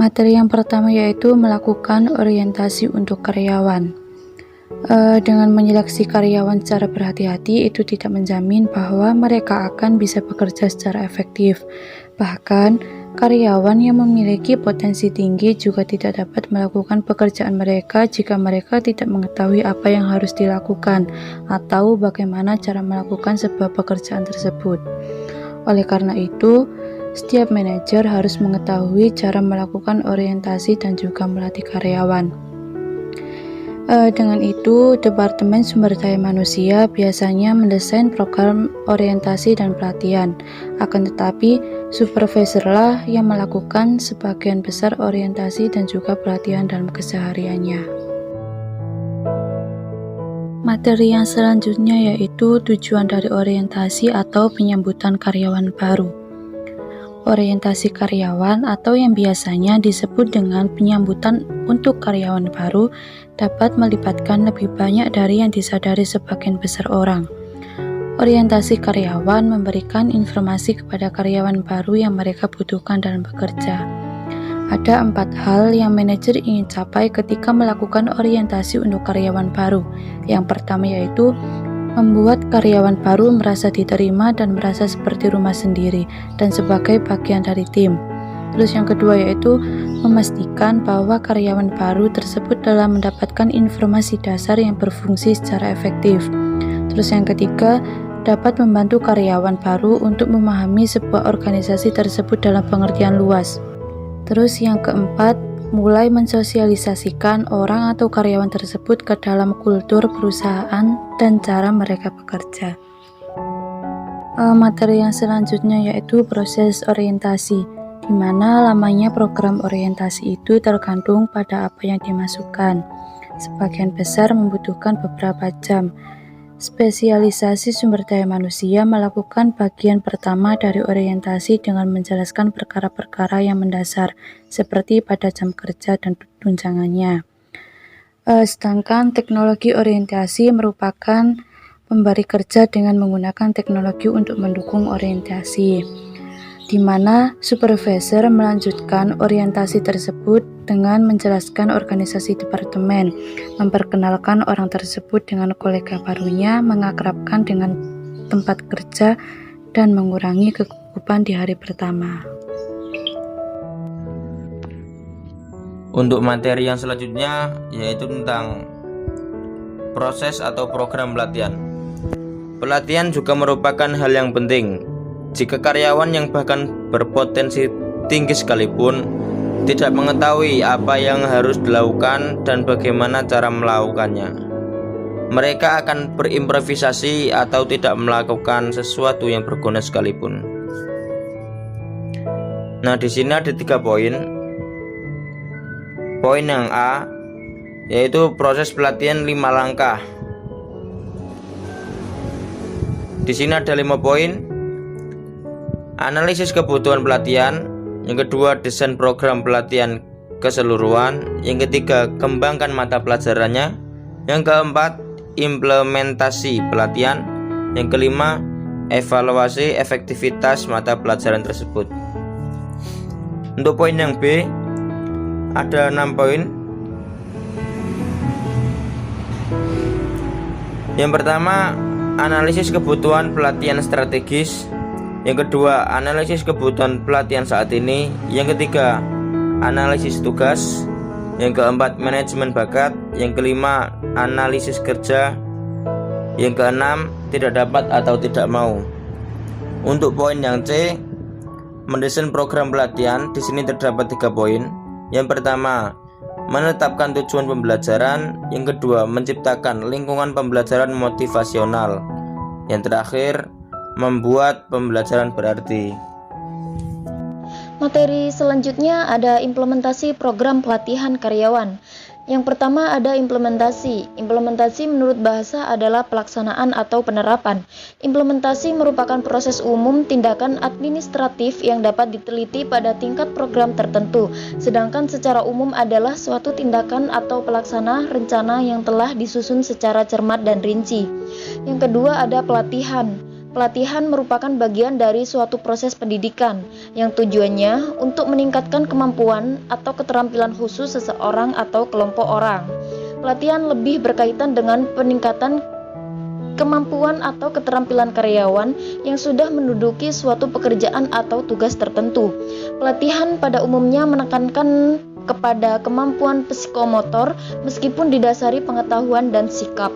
Materi yang pertama yaitu melakukan orientasi untuk karyawan. Dengan menyeleksi karyawan secara berhati-hati, itu tidak menjamin bahwa mereka akan bisa bekerja secara efektif. Bahkan, karyawan yang memiliki potensi tinggi juga tidak dapat melakukan pekerjaan mereka jika mereka tidak mengetahui apa yang harus dilakukan atau bagaimana cara melakukan sebuah pekerjaan tersebut. Oleh karena itu, setiap manajer harus mengetahui cara melakukan orientasi dan juga melatih karyawan. Dengan itu, Departemen Sumber Daya Manusia biasanya mendesain program orientasi dan pelatihan. Akan tetapi, supervisorlah yang melakukan sebagian besar orientasi dan juga pelatihan dalam kesehariannya. Materi yang selanjutnya yaitu tujuan dari orientasi atau penyambutan karyawan baru. Orientasi karyawan atau yang biasanya disebut dengan penyambutan untuk karyawan baru dapat melibatkan lebih banyak dari yang disadari sebagian besar orang. Orientasi karyawan memberikan informasi kepada karyawan baru yang mereka butuhkan dalam bekerja. Ada 4 hal yang manajer ingin capai ketika melakukan orientasi untuk karyawan baru. Yang pertama yaitu membuat karyawan baru merasa diterima dan merasa seperti rumah sendiri dan sebagai bagian dari tim. Terus yang kedua yaitu memastikan bahwa karyawan baru tersebut telah mendapatkan informasi dasar yang berfungsi secara efektif. Terus yang ketiga, dapat membantu karyawan baru untuk memahami sebuah organisasi tersebut dalam pengertian luas. Terus yang keempat, mulai mensosialisasikan orang atau karyawan tersebut ke dalam kultur perusahaan dan cara mereka bekerja. Materi yang selanjutnya yaitu proses orientasi, di mana lamanya program orientasi itu tergantung pada apa yang dimasukkan. Sebagian besar membutuhkan beberapa jam. Spesialisasi sumber daya manusia melakukan bagian pertama dari orientasi dengan menjelaskan perkara-perkara yang mendasar, seperti pada jam kerja dan tunjangannya. Sedangkan teknologi orientasi merupakan pemberi kerja dengan menggunakan teknologi untuk mendukung orientasi, di mana supervisor melanjutkan orientasi tersebut dengan menjelaskan organisasi departemen, memperkenalkan orang tersebut dengan kolega barunya, mengakrabkan dengan tempat kerja, dan mengurangi kegugupan di hari pertama. Untuk materi yang selanjutnya yaitu tentang proses atau program pelatihan. Pelatihan juga merupakan hal yang penting. Jika karyawan yang bahkan berpotensi tinggi sekalipun tidak mengetahui apa yang harus dilakukan dan bagaimana cara melakukannya, mereka akan berimprovisasi atau tidak melakukan sesuatu yang berguna sekalipun. Nah, di sini ada 3 poin. Poin yang A yaitu proses pelatihan 5 langkah. Di sini ada 5 poin. Analisis kebutuhan pelatihan. Yang kedua, desain program pelatihan keseluruhan. Yang ketiga, kembangkan mata pelajarannya. Yang keempat, implementasi pelatihan. Yang kelima, evaluasi efektivitas mata pelajaran tersebut. Untuk poin yang B, ada 6 poin. Yang pertama, analisis kebutuhan pelatihan strategis. Yang kedua, analisis kebutuhan pelatihan saat ini. Yang ketiga, analisis tugas. Yang keempat, manajemen bakat. Yang kelima, analisis kerja. Yang keenam, tidak dapat atau tidak mau. Untuk poin yang C, mendesain program pelatihan. Di sini terdapat 3 poin. Yang pertama, menetapkan tujuan pembelajaran. Yang kedua, menciptakan lingkungan pembelajaran motivasional. Yang terakhir, membuat pembelajaran berarti. Materi selanjutnya ada implementasi program pelatihan karyawan. Yang pertama ada implementasi. Implementasi menurut bahasa adalah pelaksanaan atau penerapan. Implementasi merupakan proses umum tindakan administratif yang dapat diteliti pada tingkat program tertentu, sedangkan secara umum adalah suatu tindakan atau pelaksana rencana yang telah disusun secara cermat dan rinci. Yang kedua ada pelatihan. Pelatihan merupakan bagian dari suatu proses pendidikan yang tujuannya untuk meningkatkan kemampuan atau keterampilan khusus seseorang atau kelompok orang. Pelatihan lebih berkaitan dengan peningkatan kemampuan atau keterampilan karyawan yang sudah menduduki suatu pekerjaan atau tugas tertentu. Pelatihan pada umumnya menekankan kepada kemampuan psikomotor meskipun didasari pengetahuan dan sikap.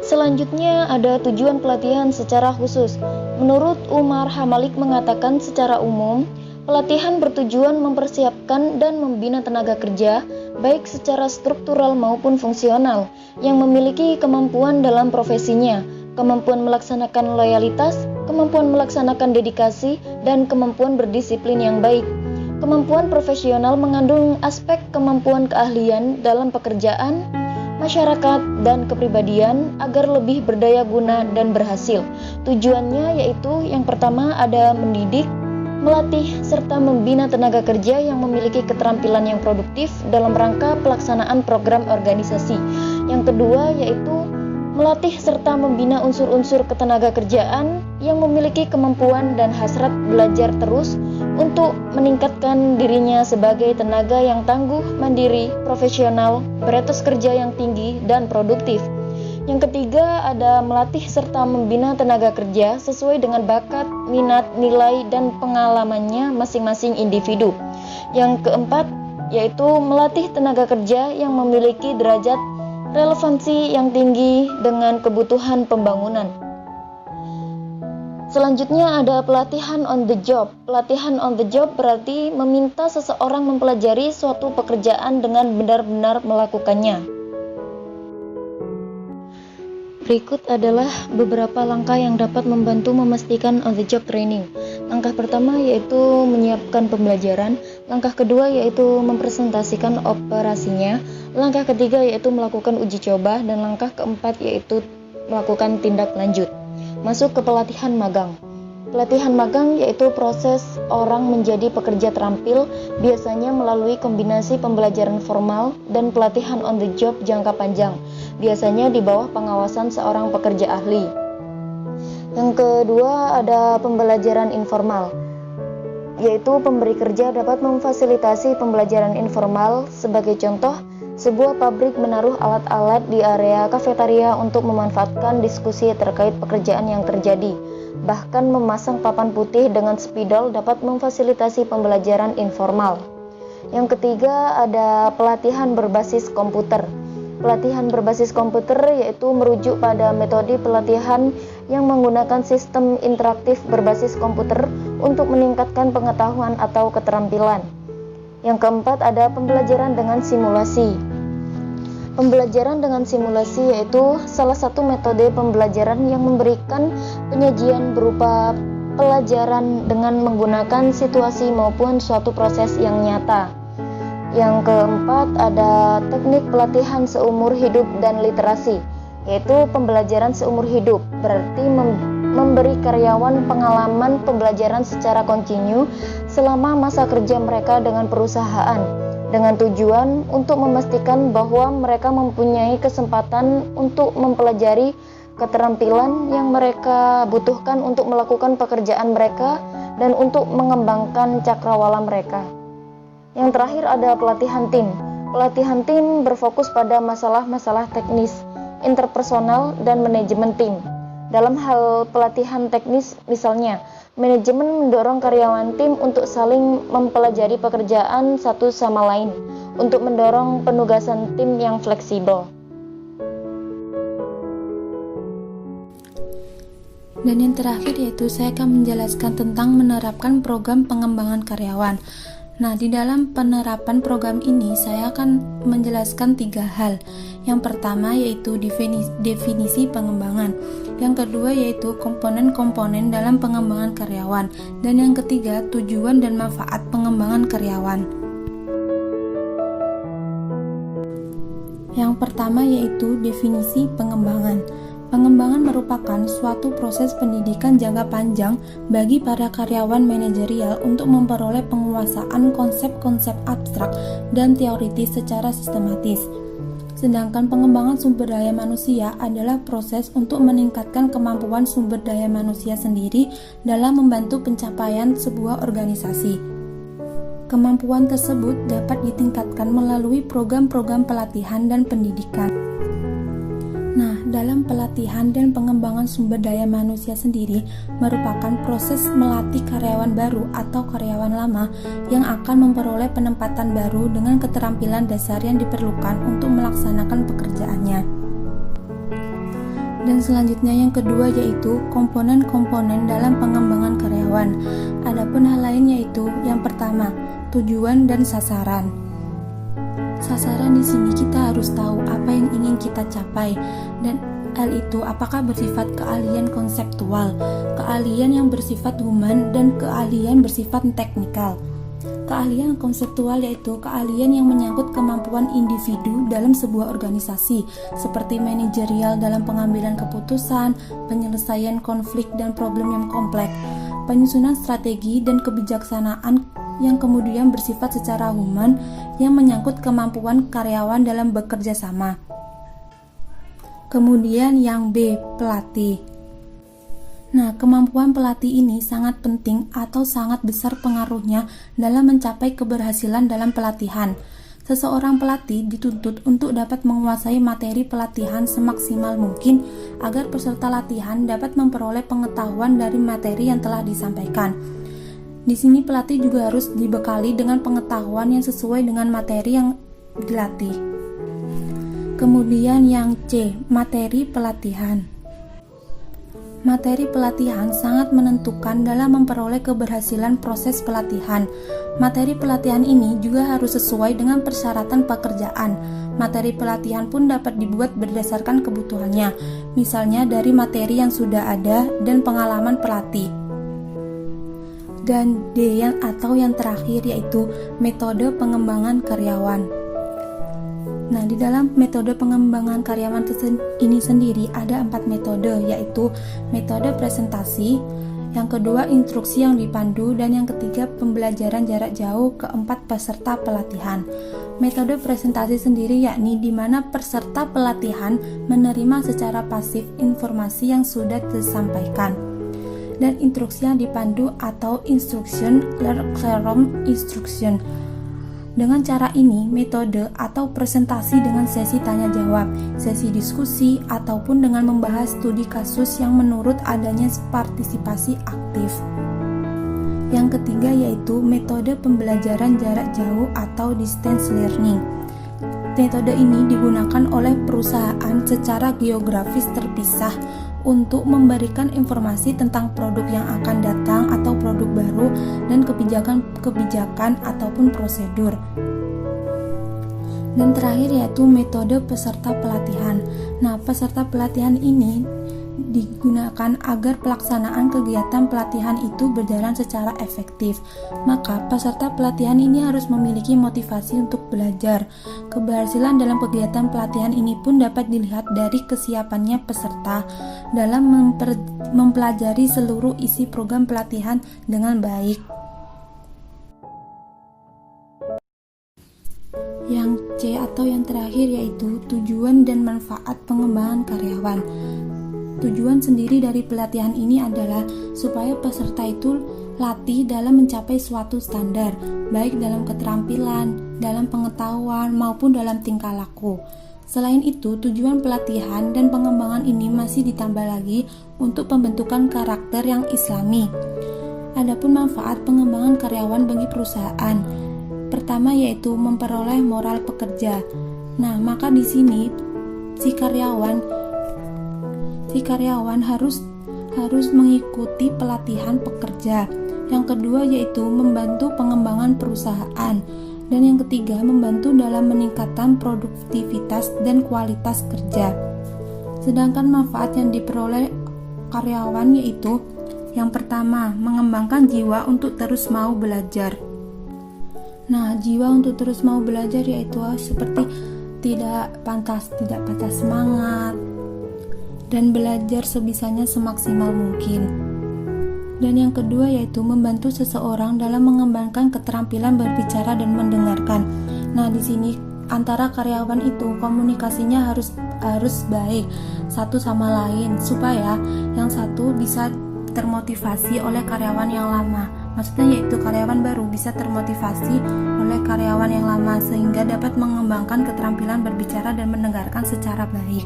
Selanjutnya ada tujuan pelatihan secara khusus. Menurut Umar Hamalik mengatakan secara umum, pelatihan bertujuan mempersiapkan dan membina tenaga kerja, baik secara struktural maupun fungsional, yang memiliki kemampuan dalam profesinya, kemampuan melaksanakan loyalitas, kemampuan melaksanakan dedikasi, dan kemampuan berdisiplin yang baik. Kemampuan profesional mengandung aspek kemampuan keahlian dalam pekerjaan, masyarakat, dan kepribadian agar lebih berdaya guna dan berhasil. Tujuannya yaitu yang pertama ada mendidik, melatih, serta membina tenaga kerja yang memiliki keterampilan yang produktif dalam rangka pelaksanaan program organisasi. Yang kedua yaitu melatih serta membina unsur-unsur ketenaga kerjaan yang memiliki kemampuan dan hasrat belajar terus untuk meningkatkan dirinya sebagai tenaga yang tangguh, mandiri, profesional, beretos kerja yang tinggi, dan produktif. Yang ketiga ada melatih serta membina tenaga kerja sesuai dengan bakat, minat, nilai, dan pengalamannya masing-masing individu. Yang keempat yaitu melatih tenaga kerja yang memiliki derajat relevansi yang tinggi dengan kebutuhan pembangunan. Selanjutnya ada pelatihan on the job. Pelatihan on the job berarti meminta seseorang mempelajari suatu pekerjaan dengan benar-benar melakukannya. Berikut adalah beberapa langkah yang dapat membantu memastikan on the job training. Langkah pertama yaitu menyiapkan pembelajaran, langkah kedua yaitu mempresentasikan operasinya, langkah ketiga yaitu melakukan uji coba, dan langkah keempat yaitu melakukan tindak lanjut. Masuk ke pelatihan magang. Pelatihan magang yaitu proses orang menjadi pekerja terampil, biasanya melalui kombinasi pembelajaran formal dan pelatihan on the job jangka panjang, biasanya di bawah pengawasan seorang pekerja ahli. Yang kedua ada pembelajaran informal, yaitu pemberi kerja dapat memfasilitasi pembelajaran informal. Sebagai contoh, sebuah pabrik menaruh alat-alat di area kafetaria untuk memanfaatkan diskusi terkait pekerjaan yang terjadi. Bahkan memasang papan putih dengan spidol dapat memfasilitasi pembelajaran informal. Yang ketiga ada pelatihan berbasis komputer. Pelatihan berbasis komputer yaitu merujuk pada metode pelatihan yang menggunakan sistem interaktif berbasis komputer untuk meningkatkan pengetahuan atau keterampilan. Yang keempat ada pembelajaran dengan simulasi. Pembelajaran dengan simulasi yaitu salah satu metode pembelajaran yang memberikan penyajian berupa pelajaran dengan menggunakan situasi maupun suatu proses yang nyata. Yang keempat ada teknik pelatihan seumur hidup dan literasi, yaitu pembelajaran seumur hidup, berarti memberi karyawan pengalaman pembelajaran secara kontinu selama masa kerja mereka dengan perusahaan, dengan tujuan untuk memastikan bahwa mereka mempunyai kesempatan untuk mempelajari keterampilan yang mereka butuhkan untuk melakukan pekerjaan mereka dan untuk mengembangkan cakrawala mereka. Yang terakhir ada pelatihan tim. Pelatihan tim berfokus pada masalah-masalah teknis, interpersonal, dan manajemen tim. Dalam hal pelatihan teknis, misalnya, manajemen mendorong karyawan tim untuk saling mempelajari pekerjaan satu sama lain, untuk mendorong penugasan tim yang fleksibel. Dan yang terakhir yaitu saya akan menjelaskan tentang menerapkan program pengembangan karyawan. Nah, di dalam penerapan program ini saya akan menjelaskan 3 hal. Yang pertama yaitu definisi pengembangan. Yang kedua yaitu komponen-komponen dalam pengembangan karyawan. Dan yang ketiga tujuan dan manfaat pengembangan karyawan. Yang pertama yaitu definisi pengembangan. Pengembangan merupakan suatu proses pendidikan jangka panjang bagi para karyawan manajerial untuk memperoleh penguasaan konsep-konsep abstrak dan teoritis secara sistematis. Sedangkan pengembangan sumber daya manusia adalah proses untuk meningkatkan kemampuan sumber daya manusia sendiri dalam membantu pencapaian sebuah organisasi. Kemampuan tersebut dapat ditingkatkan melalui program-program pelatihan dan pendidikan. Nah, dalam pelatihan dan pengembangan sumber daya manusia sendiri merupakan proses melatih karyawan baru atau karyawan lama yang akan memperoleh penempatan baru dengan keterampilan dasar yang diperlukan untuk melaksanakan pekerjaannya. Dan selanjutnya yang kedua yaitu komponen-komponen dalam pengembangan karyawan. Adapun hal lain yaitu yang pertama, tujuan dan sasaran. Sasaran di sini kita harus tahu apa yang ingin kita capai, dan hal itu apakah bersifat keahlian konseptual, keahlian yang bersifat human, dan keahlian bersifat teknikal. Keahlian konseptual yaitu keahlian yang menyangkut kemampuan individu dalam sebuah organisasi, seperti manajerial dalam pengambilan keputusan, penyelesaian konflik dan problem yang kompleks, penyusunan strategi dan kebijaksanaan yang kemudian bersifat secara human yang menyangkut kemampuan karyawan dalam bekerja sama. Kemudian yang B, pelatih. Nah, kemampuan pelatih ini sangat penting atau sangat besar pengaruhnya dalam mencapai keberhasilan dalam pelatihan. Seseorang pelatih dituntut untuk dapat menguasai materi pelatihan semaksimal mungkin agar peserta latihan dapat memperoleh pengetahuan dari materi yang telah disampaikan. Di sini pelatih juga harus dibekali dengan pengetahuan yang sesuai dengan materi yang dilatih. Kemudian yang C, materi pelatihan. Materi pelatihan sangat menentukan dalam memperoleh keberhasilan proses pelatihan. Materi pelatihan ini juga harus sesuai dengan persyaratan pekerjaan. Materi pelatihan pun dapat dibuat berdasarkan kebutuhannya, misalnya dari materi yang sudah ada dan pengalaman pelatih. Dan D yang terakhir yaitu metode pengembangan karyawan. Nah, di dalam metode pengembangan karyawan ini sendiri ada 4 metode, yaitu metode presentasi, yang kedua instruksi yang dipandu, dan yang ketiga pembelajaran jarak jauh keempat peserta pelatihan. Metode presentasi sendiri yakni di mana peserta pelatihan menerima secara pasif informasi yang sudah disampaikan. Dan instruksi yang dipandu atau instruction from instruction. Dengan cara ini, metode atau presentasi dengan sesi tanya jawab, sesi diskusi, ataupun dengan membahas studi kasus yang menurut adanya partisipasi aktif. Yang ketiga yaitu metode pembelajaran jarak jauh atau distance learning. Metode ini digunakan oleh perusahaan secara geografis terpisah untuk memberikan informasi tentang produk yang akan datang atau produk baru dan kebijakan ataupun prosedur. Dan terakhir yaitu metode peserta pelatihan. Nah, peserta pelatihan ini digunakan agar pelaksanaan kegiatan pelatihan itu berjalan secara efektif. Maka peserta pelatihan ini harus memiliki motivasi untuk belajar. Keberhasilan dalam kegiatan pelatihan ini pun dapat dilihat dari kesiapannya peserta dalam mempelajari seluruh isi program pelatihan dengan baik. Yang C atau yang terakhir yaitu tujuan dan manfaat pengembangan karyawan. Tujuan sendiri dari pelatihan ini adalah supaya peserta itu latih dalam mencapai suatu standar, baik dalam keterampilan, dalam pengetahuan, maupun dalam tingkah laku. Selain itu, tujuan pelatihan dan pengembangan ini masih ditambah lagi untuk pembentukan karakter yang islami. Adapun manfaat pengembangan karyawan bagi perusahaan, pertama yaitu memperoleh moral pekerja. Nah, maka di sini si karyawan harus mengikuti pelatihan pekerja. Yang kedua yaitu membantu pengembangan perusahaan, dan yang ketiga membantu dalam meningkatkan produktivitas dan kualitas kerja. Sedangkan manfaat yang diperoleh karyawan yaitu yang pertama, mengembangkan jiwa untuk terus mau belajar. Nah, jiwa untuk terus mau belajar yaitu seperti tidak patah semangat dan belajar sebisanya semaksimal mungkin. Dan yang kedua yaitu membantu seseorang dalam mengembangkan keterampilan berbicara dan mendengarkan. Nah, di sini antara karyawan itu komunikasinya harus baik satu sama lain supaya yang satu bisa termotivasi oleh karyawan yang lama. Maksudnya yaitu karyawan baru bisa termotivasi oleh karyawan yang lama sehingga dapat mengembangkan keterampilan berbicara dan mendengarkan secara baik.